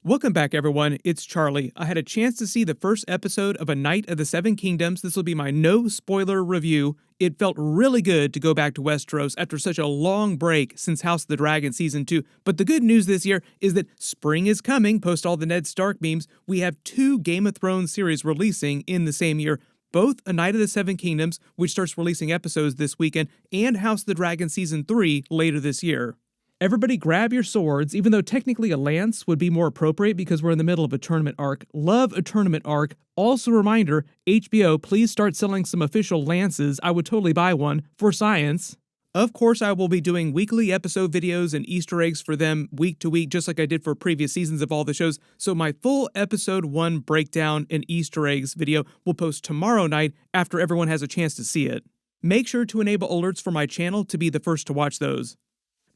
Welcome back, everyone. It's Charlie. I had a chance to see the first episode of A Knight of the Seven Kingdoms. This will be my no-spoiler review. It felt really good to go back to Westeros after such a long break since House of the Dragon Season 2. But the good news this year is that spring is coming, post all the Ned Stark memes. We have 2 Game of Thrones series releasing in the same year. Both A Knight of the Seven Kingdoms, which starts releasing episodes this weekend, and House of the Dragon Season 3 later this year. Everybody grab your swords, even though technically a lance would be more appropriate because we're in the middle of a tournament arc. Love a tournament arc. Also a reminder, HBO, please start selling some official lances. I would totally buy one for science. Of course, I will be doing weekly episode videos and Easter eggs for them week to week, just like I did for previous seasons of all the shows. So my full episode 1 breakdown and Easter eggs video will post tomorrow night after everyone has a chance to see it. Make sure to enable alerts for my channel to be the first to watch those.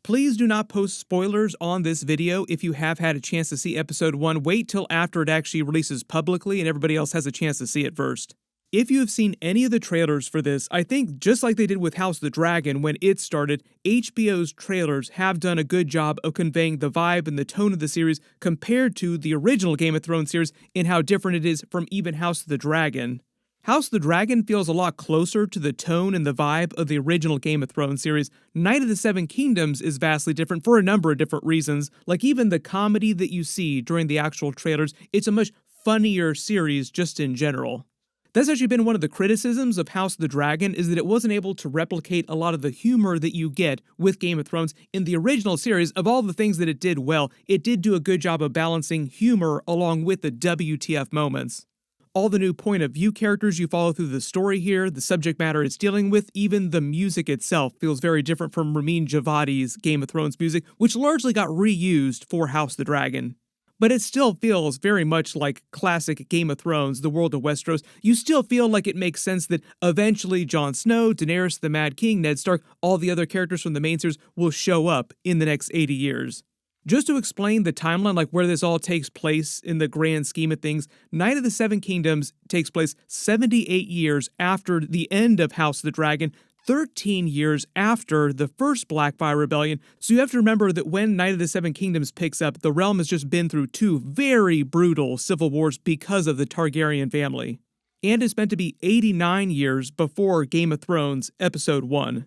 Please do not post spoilers on this video if you have had a chance to see episode 1. Wait till after it actually releases publicly and everybody else has a chance to see it first. If you have seen any of the trailers for this, I think just like they did with House of the Dragon when it started, HBO's trailers have done a good job of conveying the vibe and the tone of the series compared to the original Game of Thrones series and how different it is from even House of the Dragon. House of the Dragon feels a lot closer to the tone and the vibe of the original Game of Thrones series. Knight of the Seven Kingdoms is vastly different for a number of different reasons. Like even the comedy that you see during the actual trailers, it's a much funnier series just in general. That's actually been one of the criticisms of House of the Dragon, is that it wasn't able to replicate a lot of the humor that you get with Game of Thrones. In the original series, of all the things that it did well, it did do a good job of balancing humor along with the WTF moments. All the new point of view characters you follow through the story here, the subject matter it's dealing with, even the music itself feels very different from Ramin Djawadi's Game of Thrones music, which largely got reused for House of the Dragon. But it still feels very much like classic Game of Thrones, the world of Westeros. You still feel like it makes sense that eventually Jon Snow, Daenerys the Mad King, Ned Stark, all the other characters from the main series will show up in the next 80 years. Just to explain the timeline, like where this all takes place in the grand scheme of things, Knight of the Seven Kingdoms takes place 78 years after the end of House of the Dragon, 13 years after the first Blackfire Rebellion. So you have to remember that when Knight of the Seven Kingdoms picks up, the realm has just been through 2 very brutal civil wars because of the Targaryen family. And it's meant to be 89 years before Game of Thrones Episode 1.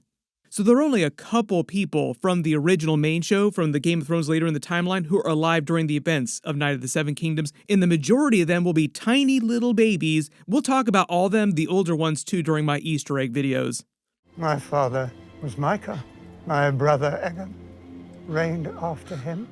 So there are only a couple people from the original main show, from the Game of Thrones later in the timeline, who are alive during the events of Knight of the Seven Kingdoms, and the majority of them will be tiny little babies. We'll talk about all of them, the older ones too, during my Easter egg videos. My father was Micah. My brother Aegon reigned after him.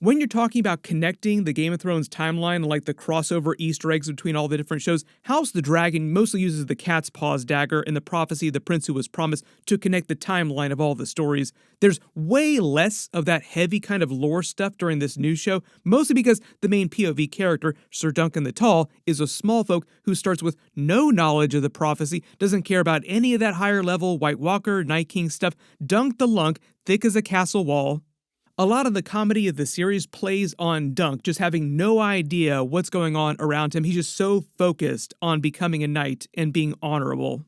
When you're talking about connecting the Game of Thrones timeline, like the crossover Easter eggs between all the different shows, House of the Dragon mostly uses the cat's paws dagger and the prophecy of the prince who was promised to connect the timeline of all the stories. There's way less of that heavy kind of lore stuff during this new show, mostly because the main POV character, Sir Duncan the Tall, is a small folk who starts with no knowledge of the prophecy, doesn't care about any of that higher level White Walker, Night King stuff, Dunk the Lunk, thick as a castle wall. A lot of the comedy of the series plays on Dunk just having no idea what's going on around him. He's just so focused on becoming a knight and being honorable.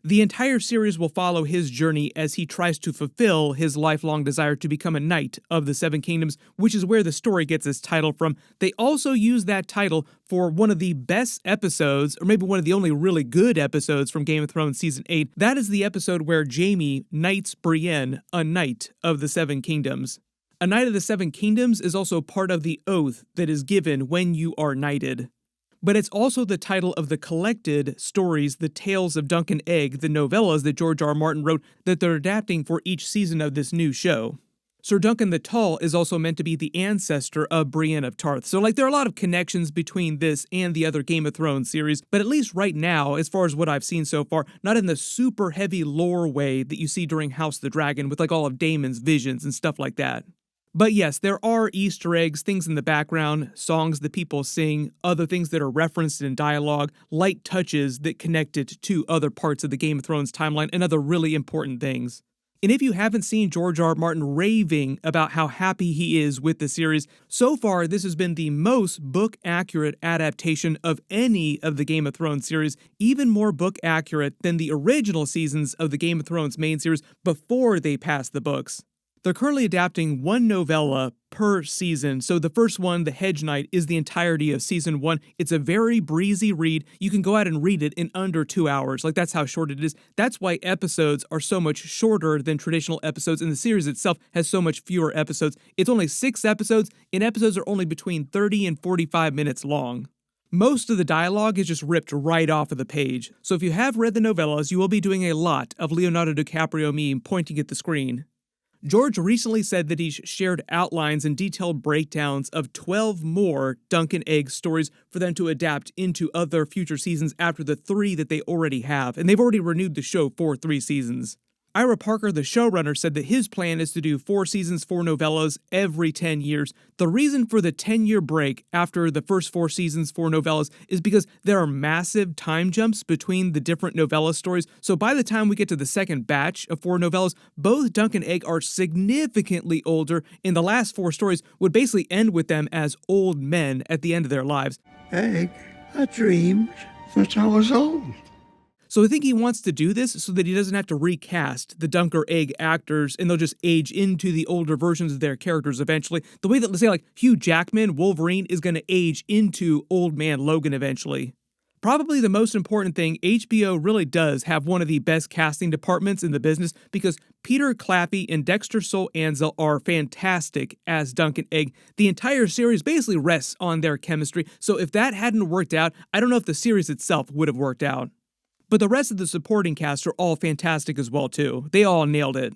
The entire series will follow his journey as he tries to fulfill his lifelong desire to become a knight of the Seven Kingdoms, which is where the story gets its title from. They also use that title for one of the best episodes, or maybe one of the only really good episodes from Game of Thrones Season 8. That is the episode where Jaime knights Brienne, a knight of the Seven Kingdoms. A Knight of the Seven Kingdoms is also part of the oath that is given when you are knighted. But it's also the title of the collected stories, the Tales of Dunk and Egg, the novellas that George R. Martin wrote that they're adapting for each season of this new show. Sir Duncan the Tall is also meant to be the ancestor of Brienne of Tarth. So there are a lot of connections between this and the other Game of Thrones series, but at least right now, as far as what I've seen so far, not in the super heavy lore way that you see during House of the Dragon with all of Daemon's visions and stuff like that. But yes, there are Easter eggs, things in the background, songs that people sing, other things that are referenced in dialogue, light touches that connect it to other parts of the Game of Thrones timeline, and other really important things. And if you haven't seen George R. R. Martin raving about how happy he is with the series, so far this has been the most book-accurate adaptation of any of the Game of Thrones series, even more book-accurate than the original seasons of the Game of Thrones main series before they passed the books. They're currently adapting one novella per season, so the first one, The Hedge Knight, is the entirety of season 1. It's a very breezy read. You can go out and read it in under 2 hours. Like, that's how short it is. That's why episodes are so much shorter than traditional episodes, and the series itself has so much fewer episodes. It's only 6 episodes, and episodes are only between 30 and 45 minutes long. Most of the dialogue is just ripped right off of the page, so if you have read the novellas, you will be doing a lot of Leonardo DiCaprio meme pointing at the screen. George recently said that he's shared outlines and detailed breakdowns of 12 more Dunk and Egg stories for them to adapt into other future seasons after the 3 that they already have, and they've already renewed the show for 3 seasons. Ira Parker, the showrunner, said that his plan is to do 4 seasons, 4 novellas every 10 years. The reason for the 10-year break after the first 4 seasons, 4 novellas, is because there are massive time jumps between the different novella stories, so by the time we get to the second batch of 4 novellas, both Dunk and Egg are significantly older, and the last 4 stories would basically end with them as old men at the end of their lives. Egg, I dreamed that I was old. So I think he wants to do this so that he doesn't have to recast the Dunk or Egg actors, and they'll just age into the older versions of their characters eventually. The way that, let's say, like Hugh Jackman, Wolverine, is going to age into Old Man Logan eventually. Probably the most important thing, HBO really does have one of the best casting departments in the business, because Peter Claffey and Dexter Soul Ansel are fantastic as Dunk and Egg. The entire series basically rests on their chemistry, so if that hadn't worked out, I don't know if the series itself would have worked out. But the rest of the supporting cast are all fantastic as well too. They all nailed it.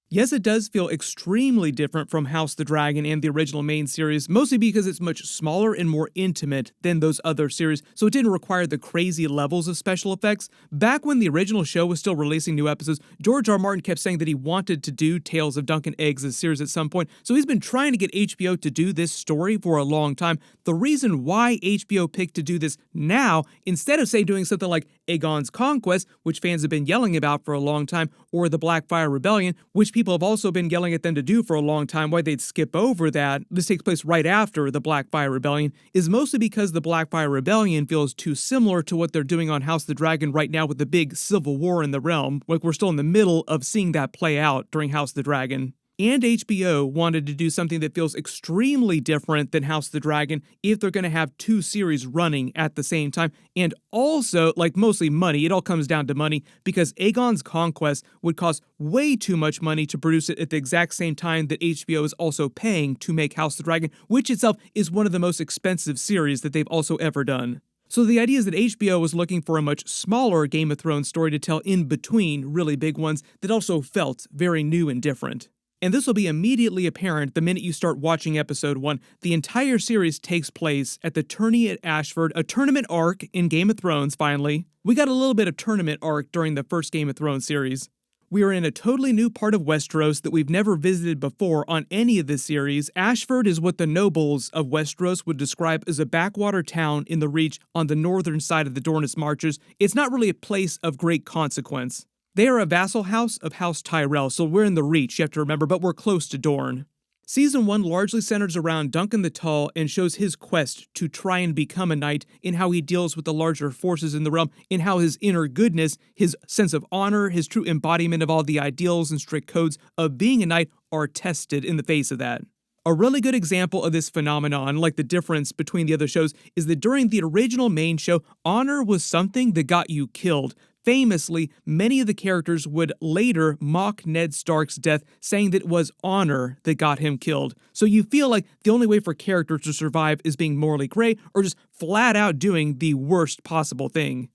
Yes, it does feel extremely different from House the Dragon and the original main series, mostly because it's much smaller and more intimate than those other series, so it didn't require the crazy levels of special effects. Back when the original show was still releasing new episodes, George R. Martin kept saying that he wanted to do Tales of Dunk and Eggs as a series at some point, so he's been trying to get HBO to do this story for a long time. The reason why HBO picked to do this now, instead of, say, doing something like Aegon's Conquest, which fans have been yelling about for a long time, or the Blackfire Rebellion, which people have also been yelling at them to do for a long time, why they'd skip over that. This takes place right after the Blackfire Rebellion, is mostly because the Blackfire Rebellion feels too similar to what they're doing on House of the Dragon right now with the big civil war in the realm. Like, we're still in the middle of seeing that play out during House of the Dragon. And HBO wanted to do something that feels extremely different than House of the Dragon if they're going to have 2 series running at the same time. And also, like, mostly money. It all comes down to money, because Aegon's Conquest would cost way too much money to produce it at the exact same time that HBO is also paying to make House of the Dragon, which itself is one of the most expensive series that they've also ever done. So the idea is that HBO was looking for a much smaller Game of Thrones story to tell in between really big ones that also felt very new and different. And this will be immediately apparent the minute you start watching episode 1. The entire series takes place at the tourney at Ashford, a tournament arc in Game of Thrones, finally. We got a little bit of tournament arc during the first Game of Thrones series. We are in a totally new part of Westeros that we've never visited before on any of this series. Ashford is what the nobles of Westeros would describe as a backwater town in the Reach on the northern side of the Dornish Marches. It's not really a place of great consequence. They are a vassal house of House Tyrell, so we're in the Reach, you have to remember, but we're close to Dorne. Season 1 largely centers around Duncan the Tall and shows his quest to try and become a knight, in how he deals with the larger forces in the realm, in how his inner goodness, his sense of honor, his true embodiment of all the ideals and strict codes of being a knight are tested in the face of that. A really good example of this phenomenon, like the difference between the other shows, is that during the original main show, honor was something that got you killed. Famously, many of the characters would later mock Ned Stark's death, saying that it was honor that got him killed. So you feel like the only way for characters to survive is being morally gray, or just flat out doing the worst possible thing.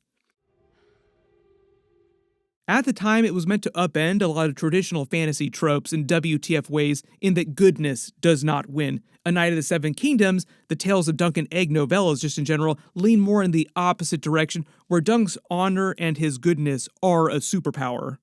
At the time, it was meant to upend a lot of traditional fantasy tropes in WTF ways, in that goodness does not win. A Knight of the Seven Kingdoms, the Tales of Dunk and Egg novellas just in general, lean more in the opposite direction, where Dunk's honor and his goodness are a superpower.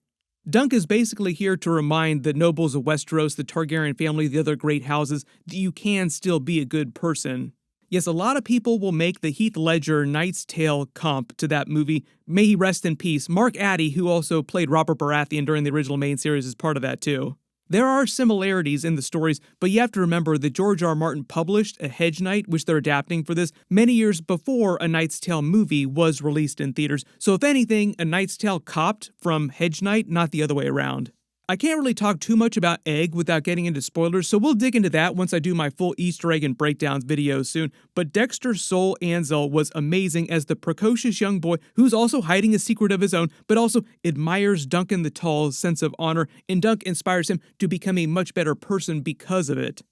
Dunk is basically here to remind the nobles of Westeros, the Targaryen family, the other great houses, that you can still be a good person. Yes, a lot of people will make the Heath Ledger Knight's Tale comp to that movie. May he rest in peace. Mark Addy, who also played Robert Baratheon during the original main series, is part of that too. There are similarities in the stories, but you have to remember that George R. Martin published A Hedge Knight, which they're adapting for this, many years before A Knight's Tale movie was released in theaters. So if anything, A Knight's Tale copped from Hedge Knight, not the other way around. I can't really talk too much about Egg without getting into spoilers, so we'll dig into that once I do my full Easter egg and breakdowns video soon, but Dexter Sol Anzel was amazing as the precocious young boy who's also hiding a secret of his own, but also admires Duncan the Tall's sense of honor, and Dunk inspires him to become a much better person because of it.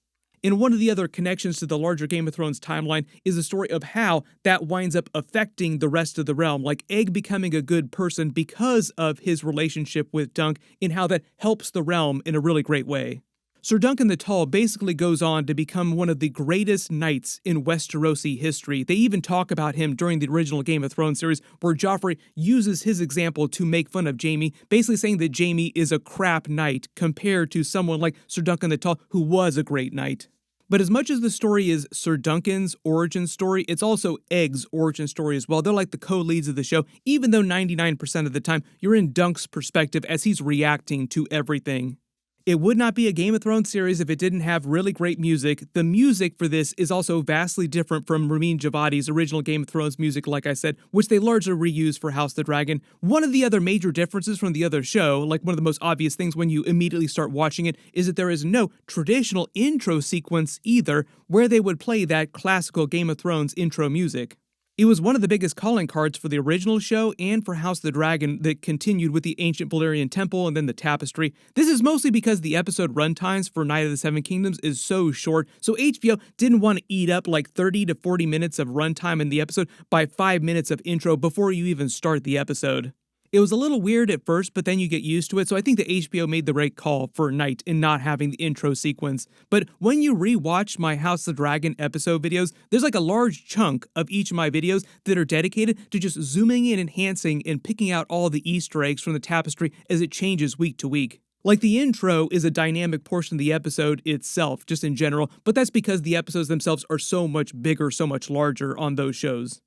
And one of the other connections to the larger Game of Thrones timeline is the story of how that winds up affecting the rest of the realm, like Egg becoming a good person because of his relationship with Dunk, and how that helps the realm in a really great way. Sir Duncan the Tall basically goes on to become one of the greatest knights in Westerosi history. They even talk about him during the original Game of Thrones series, where Joffrey uses his example to make fun of Jaime, basically saying that Jaime is a crap knight compared to someone like Sir Duncan the Tall, who was a great knight. But as much as the story is Sir Duncan's origin story, it's also Egg's origin story as well. They're like the co-leads of the show, even though 99% of the time you're in Dunk's perspective as he's reacting to everything. It would not be a Game of Thrones series if it didn't have really great music. The music for this is also vastly different from Ramin Djawadi's original Game of Thrones music, like I said, which they largely reused for House of the Dragon. One of the other major differences from the other show, like one of the most obvious things when you immediately start watching it, is that there is no traditional intro sequence either, where they would play that classical Game of Thrones intro music. It was one of the biggest calling cards for the original show and for House of the Dragon that continued with the ancient Valyrian temple and then the tapestry. This is mostly because the episode runtimes for Night of the Seven Kingdoms is so short, so HBO didn't want to eat up like 30 to 40 minutes of runtime in the episode by 5 minutes of intro before you even start the episode. It was a little weird at first, but then you get used to it, so I think that HBO made the right call for Night in not having the intro sequence. But when you rewatch my House of the Dragon episode videos, there's like a large chunk of each of my videos that are dedicated to just zooming in, enhancing, and picking out all the Easter eggs from the tapestry as it changes week to week. Like the intro is a dynamic portion of the episode itself, just in general, but that's because the episodes themselves are so much bigger, so much larger on those shows.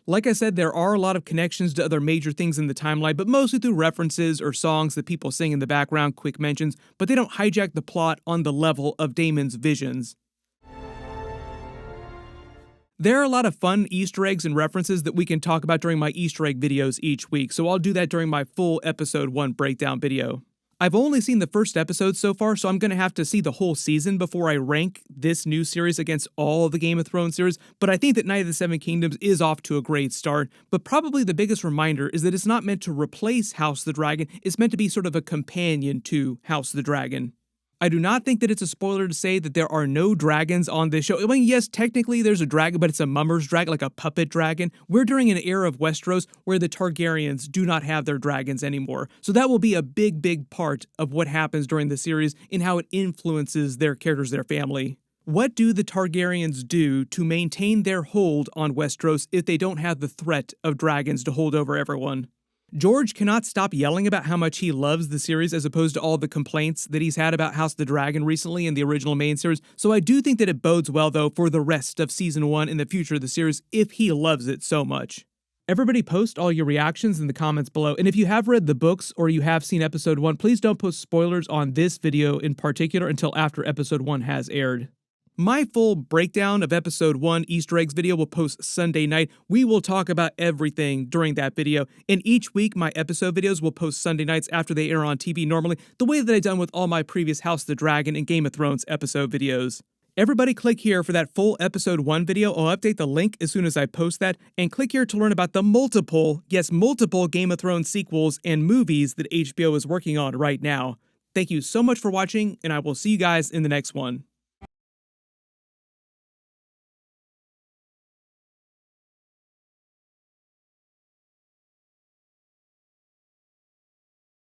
Like I said, there are a lot of connections to other major things in the timeline, but mostly through references or songs that people sing in the background, quick mentions, but they don't hijack the plot on the level of Daemon's visions. There are a lot of fun Easter eggs and references that we can talk about during my Easter egg videos each week, so I'll do that during my full episode 1 breakdown video. I've only seen the first episode so far, so I'm going to have to see the whole season before I rank this new series against all the Game of Thrones series, but I think that Night of the Seven Kingdoms is off to a great start. But probably the biggest reminder is that it's not meant to replace House of the Dragon, it's meant to be sort of a companion to House of the Dragon. I do not think that it's a spoiler to say that there are no dragons on this show. I mean, yes, technically there's a dragon, but it's a mummer's dragon, like a puppet dragon. We're during an era of Westeros where the Targaryens do not have their dragons anymore. So that will be a big, big part of what happens during the series and how it influences their characters, their family. What do the Targaryens do to maintain their hold on Westeros if they don't have the threat of dragons to hold over everyone? George cannot stop yelling about how much he loves the series as opposed to all the complaints that he's had about House of the Dragon recently in the original main series, so I do think that it bodes well though for the rest of Season 1 and the future of the series if he loves it so much. Everybody post all your reactions in the comments below, and if you have read the books or you have seen Episode 1, please don't post spoilers on this video in particular until after Episode 1 has aired. My full breakdown of Episode 1 Easter eggs video will post Sunday night. We will talk about everything during that video, and each week my episode videos will post Sunday nights after they air on TV normally, the way that I've done with all my previous House of the Dragon and Game of Thrones episode videos. Everybody click here for that full Episode 1 video. I'll update the link as soon as I post that, and click here to learn about the multiple Game of Thrones sequels and movies that HBO is working on right now. Thank you so much for watching, and I will see you guys in the next one.